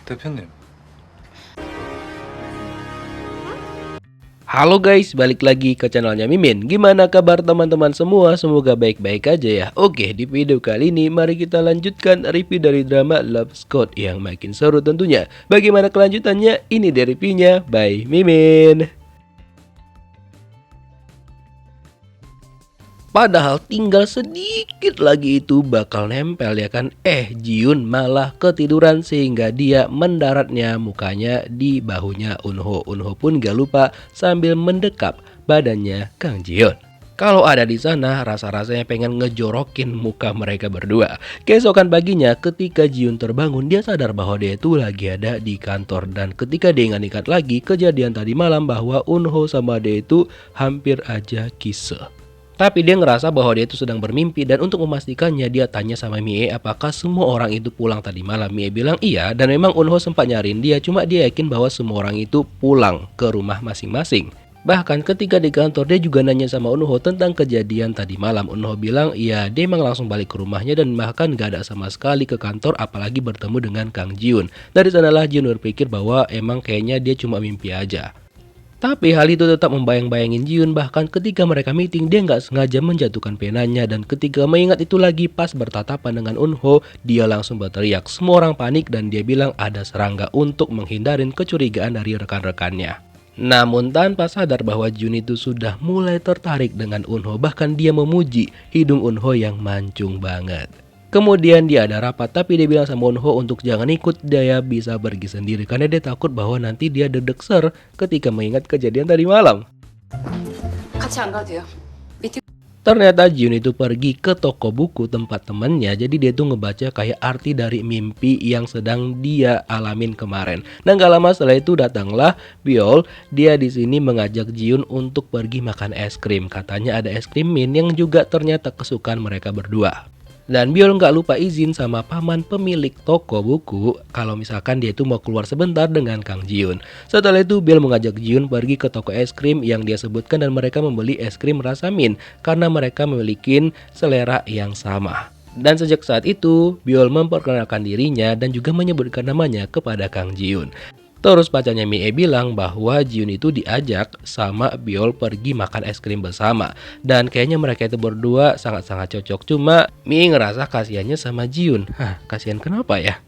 대표님. Halo guys, balik lagi ke channelnya Mimin. Gimana kabar teman-teman semua? Semoga baik-baik aja ya. Oke, di video kali ini mari kita lanjutkan review dari drama Love Scott yang makin seru tentunya. Bagaimana kelanjutannya? Ini dari reviewnya by Mimin. Padahal tinggal sedikit lagi itu bakal nempel ya kan. Jiun malah ketiduran sehingga dia mendaratnya mukanya di bahunya Eunho. Eunho pun gak lupa sambil mendekap badannya Kang Jiun. Kalau ada di sana rasa-rasanya pengen ngejorokin muka mereka berdua. Keesokan paginya ketika Jiun terbangun dia sadar bahwa dia itu lagi ada di kantor. Dan ketika dia ingat-ingat lagi kejadian tadi malam bahwa Eunho sama dia itu hampir aja kisah. Tapi dia ngerasa bahwa dia itu sedang bermimpi dan untuk memastikannya dia tanya sama Mie apakah semua orang itu pulang tadi malam. Mie bilang iya dan memang Eunho sempat nyariin dia, cuma dia yakin bahwa semua orang itu pulang ke rumah masing-masing. Bahkan ketika di kantor dia juga nanya sama Eunho tentang kejadian tadi malam. Eunho bilang iya dia emang langsung balik ke rumahnya dan bahkan gak ada sama sekali ke kantor apalagi bertemu dengan Kang Jiun. Dari sanalah Jiun berpikir bahwa emang kayaknya dia cuma mimpi aja. Tapi hal itu tetap membayang-bayangin Jiun, bahkan ketika mereka meeting dia nggak sengaja menjatuhkan penanya dan ketika mengingat itu lagi pas bertatapan dengan Eunho dia langsung berteriak. Semua orang panik dan dia bilang ada serangga untuk menghindarin kecurigaan dari rekan-rekannya. Namun tanpa sadar bahwa Jiun itu sudah mulai tertarik dengan Eunho, bahkan dia memuji hidung Eunho yang mancung banget. Kemudian dia ada rapat tapi dia bilang sama Eunho untuk jangan ikut, dia bisa pergi sendiri karena dia takut bahwa nanti dia dedekser ketika mengingat kejadian tadi malam. 같이 안 가도 돼요. 미팅 Ternyata Jiun itu pergi ke toko buku tempat temannya, jadi dia tuh ngebaca kayak arti dari mimpi yang sedang dia alamin kemarin. Dan gak lama setelah itu datanglah Biol, dia di sini mengajak Jiun untuk pergi makan es krim. Katanya ada es krim mint yang juga ternyata kesukaan mereka berdua. Dan Biol nggak lupa izin sama paman pemilik toko buku kalau misalkan dia itu mau keluar sebentar dengan Kang Jiun. Setelah itu Biol mengajak Jiun pergi ke toko es krim yang dia sebutkan dan mereka membeli es krim rasa mint karena mereka memiliki selera yang sama. Dan sejak saat itu Biol memperkenalkan dirinya dan juga menyebutkan namanya kepada Kang Jiun. Terus pacarnya Mie bilang bahwa Jiun itu diajak sama Biol pergi makan es krim bersama. Dan kayaknya mereka itu berdua sangat-sangat cocok. Cuma Mie ngerasa kasihannya sama Jiun. Kasihan kenapa ya?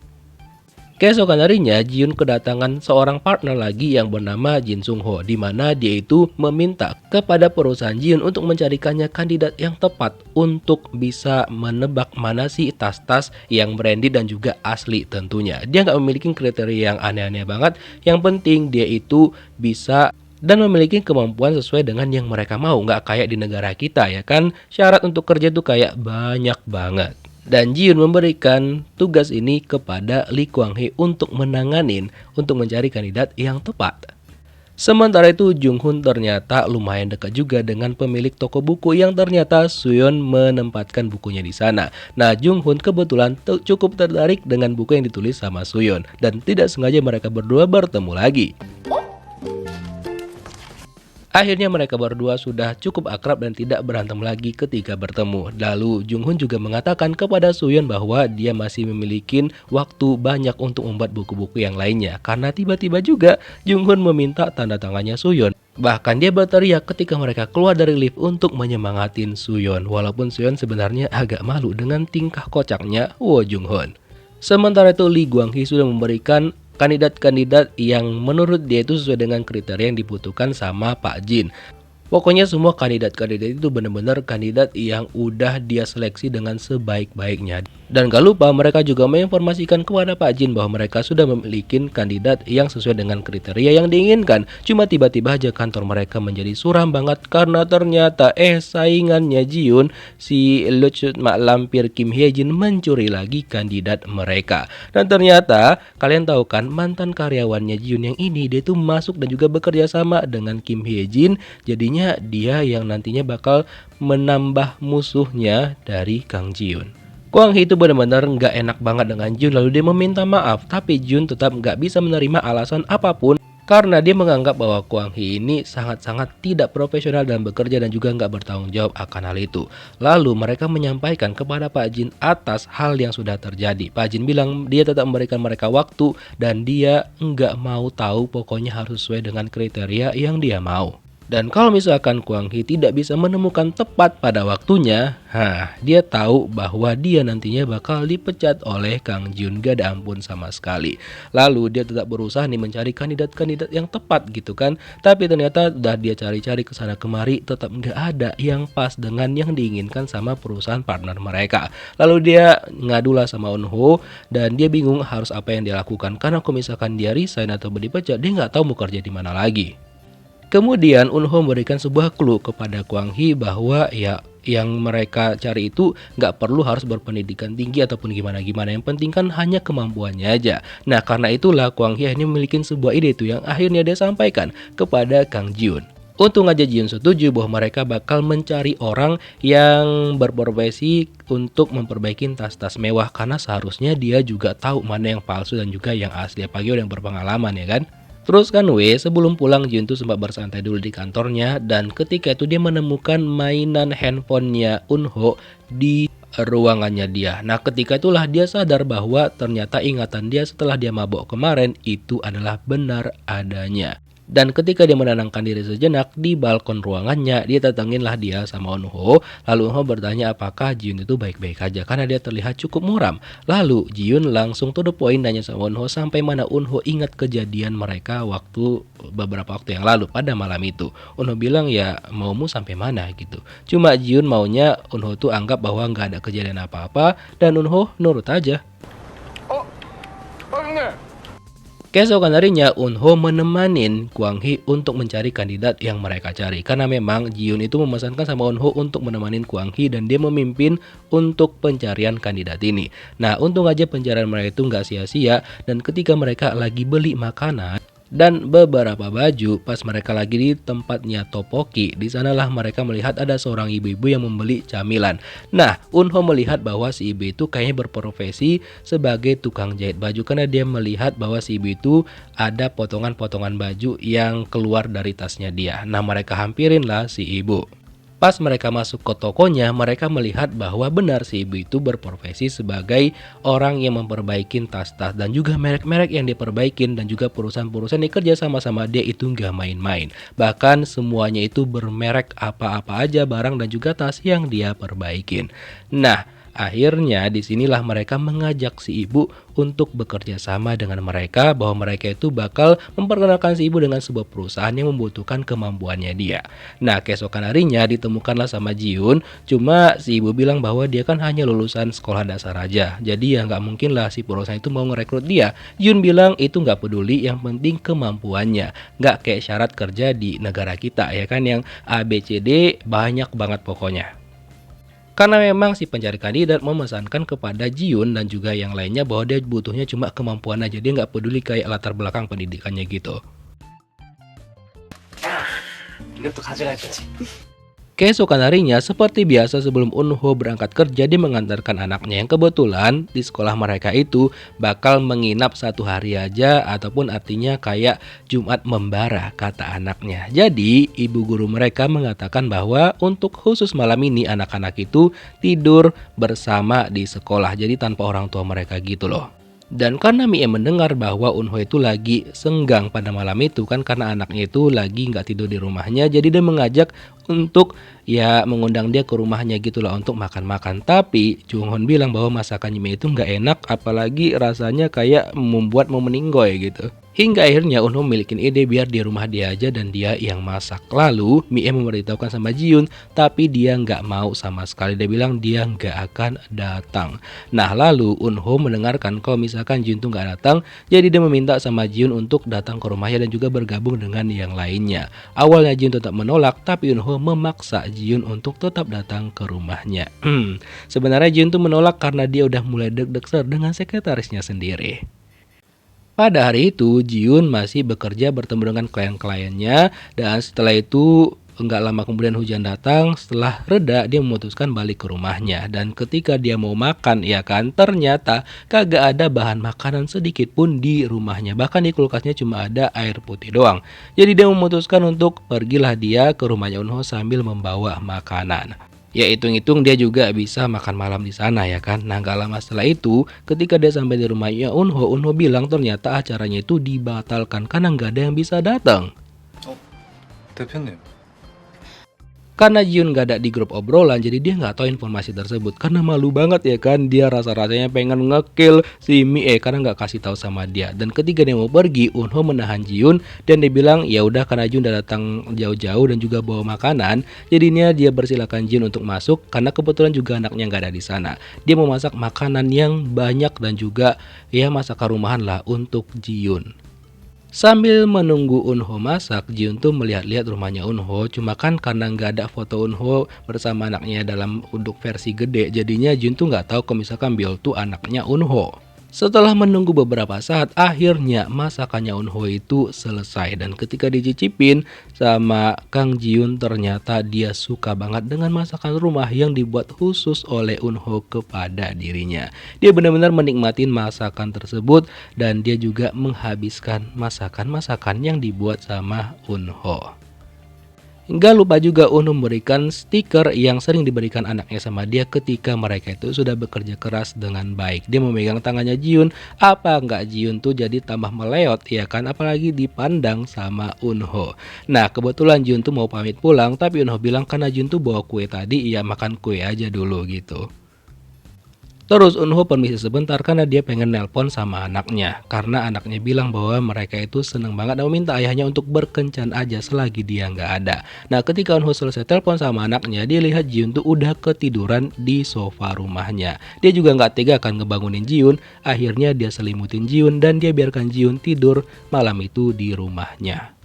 Keesokan harinya Jiun kedatangan seorang partner lagi yang bernama Jin Sung Ho, di mana dia itu meminta kepada perusahaan Jiun untuk mencarikannya kandidat yang tepat untuk bisa menebak mana sih tas-tas yang branded dan juga asli tentunya. Dia nggak memiliki kriteria yang aneh-aneh banget, yang penting dia itu bisa dan memiliki kemampuan sesuai dengan yang mereka mau, nggak kayak di negara kita ya kan, syarat untuk kerja tuh kayak banyak banget. Dan Jiun memberikan tugas ini kepada Lee Kwang Hee untuk menanganin untuk mencari kandidat yang tepat. Sementara itu Jung Hoon ternyata lumayan dekat juga dengan pemilik toko buku yang ternyata Suyeon menempatkan bukunya di sana. Nah Jung Hoon kebetulan cukup tertarik dengan buku yang ditulis sama Suyeon dan tidak sengaja mereka berdua bertemu lagi. Akhirnya mereka berdua sudah cukup akrab dan tidak berantem lagi ketika bertemu. Lalu Jung Hoon juga mengatakan kepada Suyeon bahwa dia masih memiliki waktu banyak untuk membuat buku-buku yang lainnya. Karena tiba-tiba juga Jung Hoon meminta tanda tangannya Suyeon. Bahkan dia berteriak ketika mereka keluar dari lift untuk menyemangatin Suyeon. Walaupun Suyeon sebenarnya agak malu dengan tingkah kocaknya Jung Hoon. Sementara itu Lee Kwang Hee sudah memberikan kandidat-kandidat yang menurut dia itu sesuai dengan kriteria yang dibutuhkan sama Pak Jin. Pokoknya semua kandidat-kandidat itu benar-benar kandidat yang udah dia seleksi dengan sebaik-baiknya. Dan gak lupa mereka juga menginformasikan kepada Pak Jin bahwa mereka sudah memiliki kandidat yang sesuai dengan kriteria yang diinginkan. Cuma tiba-tiba aja kantor mereka menjadi suram banget karena ternyata saingannya Jiun, si lucut mak lampir Kim Hye Jin mencuri lagi kandidat mereka. Dan ternyata kalian tahu kan mantan karyawannya Jiun yang ini dia tuh masuk dan juga bekerja sama dengan Kim Hye Jin. Jadinya dia yang nantinya bakal menambah musuhnya dari Kang Jiun. Kwang Hee itu benar-benar nggak enak banget dengan Jun, lalu dia meminta maaf, tapi Jun tetap nggak bisa menerima alasan apapun Karena dia menganggap bahwa Kwang Hee ini sangat-sangat tidak profesional dalam bekerja dan juga nggak bertanggung jawab akan hal itu. Lalu mereka menyampaikan kepada Pak Jin atas hal yang sudah terjadi. Pak Jin bilang dia tetap memberikan mereka waktu dan dia nggak mau tahu, pokoknya harus sesuai dengan kriteria yang dia mau. Dan kalau misalkan Kwang Hee tidak bisa menemukan tepat pada waktunya, dia tahu bahwa dia nantinya bakal dipecat oleh Kang Jun, gak ada ampun sama sekali. Lalu dia tetap berusaha nih mencari kandidat-kandidat yang tepat gitu kan. Tapi ternyata udah dia cari-cari kesana kemari, tetap nggak ada yang pas dengan yang diinginkan sama perusahaan partner mereka. Lalu dia ngadulah sama Eun-ho dan dia bingung harus apa yang dia lakukan. Karena kalau misalkan dia resign atau dipecat, dia nggak tahu mau kerja di mana lagi. Kemudian Eun-ho memberikan sebuah clue kepada Kwang Hee bahwa ya yang mereka cari itu nggak perlu harus berpendidikan tinggi ataupun gimana-gimana. Yang penting kan hanya kemampuannya aja. Nah karena itulah Kwang Hee akhirnya memiliki sebuah ide itu yang akhirnya dia sampaikan kepada Kang Jiun. Untung aja Jiun setuju bahwa mereka bakal mencari orang yang berprofesi untuk memperbaiki tas-tas mewah. Karena seharusnya dia juga tahu mana yang palsu dan juga yang asli. Apalagi yang berpengalaman ya kan. Terus kan sebelum pulang Jun tuh sempat bersantai dulu di kantornya dan ketika itu dia menemukan mainan handphonenya Eun-ho di ruangannya dia. Nah ketika itulah dia sadar bahwa ternyata ingatan dia setelah dia mabok kemarin itu adalah benar adanya. Dan ketika dia menenangkan diri sejenak di balkon ruangannya, dia datanginlah dia sama Eun-ho. Lalu Eun-ho bertanya apakah Jiun itu baik-baik aja karena dia terlihat cukup muram. Lalu Jiun langsung to the point nanya sama Eun-ho sampai mana Eun-ho ingat kejadian mereka beberapa waktu yang lalu pada malam itu. Eun-ho bilang ya maumu sampai mana gitu. Cuma Jiun maunya Eun-ho tuh anggap bahwa nggak ada kejadian apa-apa dan Eun-ho nurut aja. Keesokan harinya Eun-ho menemanin Kwang Hee untuk mencari kandidat yang mereka cari. Karena memang Jiun itu memesankan sama Eun-ho untuk menemanin Kwang Hee dan dia memimpin untuk pencarian kandidat ini. Nah untung aja pencarian mereka itu nggak sia-sia dan ketika mereka lagi beli makanan dan beberapa baju pas mereka lagi di tempatnya Topoki, di sanalah mereka melihat ada seorang ibu-ibu yang membeli camilan. Nah, Eun-ho melihat bahwa si ibu itu kayaknya berprofesi sebagai tukang jahit baju karena dia melihat bahwa si ibu itu ada potongan-potongan baju yang keluar dari tasnya dia. Nah, mereka hampirinlah si ibu. Pas mereka masuk ke tokonya, mereka melihat bahwa benar si ibu itu berprofesi sebagai orang yang memperbaiki tas-tas dan juga merek-merek yang diperbaikin dan juga perusahaan-perusahaan yang kerja sama-sama dia itu nggak main-main. Bahkan semuanya itu bermerek apa-apa aja barang dan juga tas yang dia perbaikin. Nah, akhirnya disinilah mereka mengajak si ibu untuk bekerja sama dengan mereka bahwa mereka itu bakal memperkenalkan si ibu dengan sebuah perusahaan yang membutuhkan kemampuannya dia. Nah keesokan harinya ditemukanlah sama Jiun, cuma si ibu bilang bahwa dia kan hanya lulusan sekolah dasar aja. Jadi ya nggak mungkin lah si perusahaan itu mau ngerekrut dia. Jiun bilang itu nggak peduli, yang penting kemampuannya. Nggak kayak syarat kerja di negara kita ya kan yang ABCD banyak banget pokoknya. Karena memang si pencari kandidat memesankan kepada Jiun dan juga yang lainnya bahwa dia butuhnya cuma kemampuan aja. Dia nggak peduli kayak latar belakang pendidikannya gitu. Keesokan harinya, seperti biasa sebelum Eun-ho berangkat kerja, dia mengantarkan anaknya yang kebetulan di sekolah mereka itu bakal menginap 1 hari aja ataupun artinya kayak Jumat membara kata anaknya. Jadi ibu guru mereka mengatakan bahwa untuk khusus malam ini anak-anak itu tidur bersama di sekolah. Jadi tanpa orang tua mereka gitu loh. Dan karena Mie mendengar bahwa Eun-ho itu lagi senggang pada malam itu kan karena anaknya itu lagi nggak tidur di rumahnya, jadi dia mengajak untuk ya mengundang dia ke rumahnya gitulah untuk makan-makan. Tapi Jung-hoon bilang bahwa masakan Mie itu nggak enak, apalagi rasanya kayak membuat mau meninggoy gitu. Hingga akhirnya Eun-ho memiliki ide biar di rumah dia aja dan dia yang masak. Lalu Mie memberitahukan sama Jiun, tapi dia nggak mau sama sekali. Dia bilang dia nggak akan datang. Nah lalu Eun-ho mendengarkan kalau misalkan Jiun tuh nggak datang, jadi dia meminta sama Jiun untuk datang ke rumahnya dan juga bergabung dengan yang lainnya. Awalnya Jiun tetap menolak, tapi Eun-ho memaksa Jiun untuk tetap datang ke rumahnya. Sebenarnya Jiun tuh menolak karena dia udah mulai deg-degan dengan sekretarisnya sendiri. Pada hari itu, Jiun masih bekerja bertemu dengan klien-kliennya dan setelah itu Enggak lama kemudian hujan datang, setelah reda dia memutuskan balik ke rumahnya. Dan ketika dia mau makan, ya kan, ternyata kagak ada bahan makanan sedikit pun di rumahnya. Bahkan di kulkasnya cuma ada air putih doang. Jadi dia memutuskan untuk pergilah dia ke rumahnya Eunho sambil membawa makanan. Ya hitung-hitung dia juga bisa makan malam di sana ya kan. Nah gak lama setelah itu ketika dia sampai di rumahnya Eunho bilang ternyata acaranya itu dibatalkan karena nggak ada yang bisa datang. 대표님, Karena Jiun gak ada di grup obrolan, jadi dia nggak tahu informasi tersebut. Karena malu banget ya kan, dia rasa-rasanya pengen ngekill si Mie karena nggak kasih tahu sama dia. Dan ketika dia mau pergi, Eunho menahan Jiun dan dia bilang ya udah karena Jiun udah datang jauh-jauh dan juga bawa makanan, jadinya dia persilakan Jiun untuk masuk karena kebetulan juga anaknya nggak ada di sana. Dia mau masak makanan yang banyak dan juga ya masakan rumahan lah untuk Jiun. Sambil menunggu Eunho masak, Jiun tuh melihat-lihat rumahnya Eunho. Cuma kan karena nggak ada foto Eunho bersama anaknya dalam untuk versi gede, jadinya Jiun tuh nggak tahu kalau misalkan Biol tuh anaknya Eunho. Setelah menunggu beberapa saat, akhirnya masakannya Eunho itu selesai. Dan ketika dicicipin sama Kang Jiun, ternyata dia suka banget dengan masakan rumah yang dibuat khusus oleh Eunho kepada dirinya. Dia benar-benar menikmati masakan tersebut dan dia juga menghabiskan masakan-masakan yang dibuat sama Eunho. Nggak lupa juga Eunho memberikan stiker yang sering diberikan anaknya sama dia ketika mereka itu sudah bekerja keras dengan baik. Dia memegang tangannya Jiun, apa nggak Jiun tuh jadi tambah meleot ya kan, apalagi dipandang sama Eunho. Nah kebetulan Jiun tuh mau pamit pulang, tapi Eunho bilang karena Jiun tuh bawa kue tadi, ya makan kue aja dulu gitu. Terus Eunho permisi sebentar karena dia pengen nelpon sama anaknya. Karena anaknya bilang bahwa mereka itu seneng banget dan meminta ayahnya untuk berkencan aja selagi dia nggak ada. Nah ketika Eunho selesai telepon sama anaknya, dia lihat Jiun tuh udah ketiduran di sofa rumahnya. Dia juga nggak tega kan ngebangunin Jiun. Akhirnya dia selimutin Jiun dan dia biarkan Jiun tidur malam itu di rumahnya.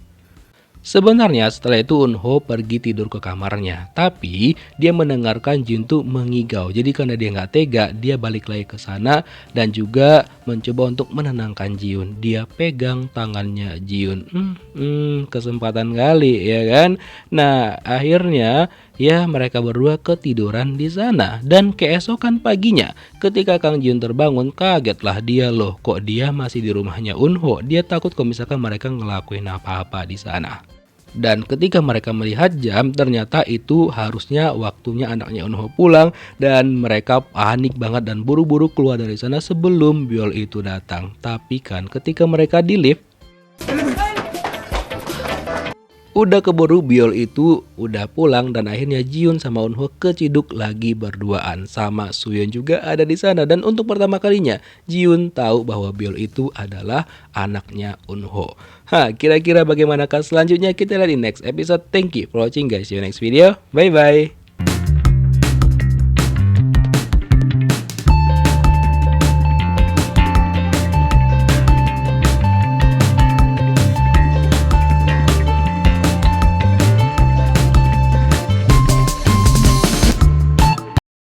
Sebenarnya setelah itu Eunho pergi tidur ke kamarnya, tapi dia mendengarkan Jiun tuh mengigau. Jadi karena dia nggak tega, dia balik lagi ke sana dan juga mencoba untuk menenangkan Jiun. Dia pegang tangannya Jiun. Kesempatan kali ya kan. Nah akhirnya ya mereka berdua ketiduran di sana. Dan keesokan paginya ketika Kang Jiun terbangun, kagetlah dia loh, kok dia masih di rumahnya Eunho. Dia takut kalau misalkan mereka ngelakuin apa-apa di sana. Dan ketika mereka melihat jam, ternyata itu harusnya waktunya anaknya Eunho pulang. Dan mereka panik banget dan buru-buru keluar dari sana sebelum Biol itu datang. Tapi kan ketika mereka di lift, udah keburu Biol itu udah pulang dan akhirnya Jiun sama Eunho keciduk lagi berduaan. Sama Suyeon juga ada di sana dan untuk pertama kalinya Jiun tahu bahwa Biol itu adalah anaknya Eunho. Kira-kira bagaimanakah selanjutnya, kita lihat di next episode. Thank you for watching guys. See you next video. Bye bye.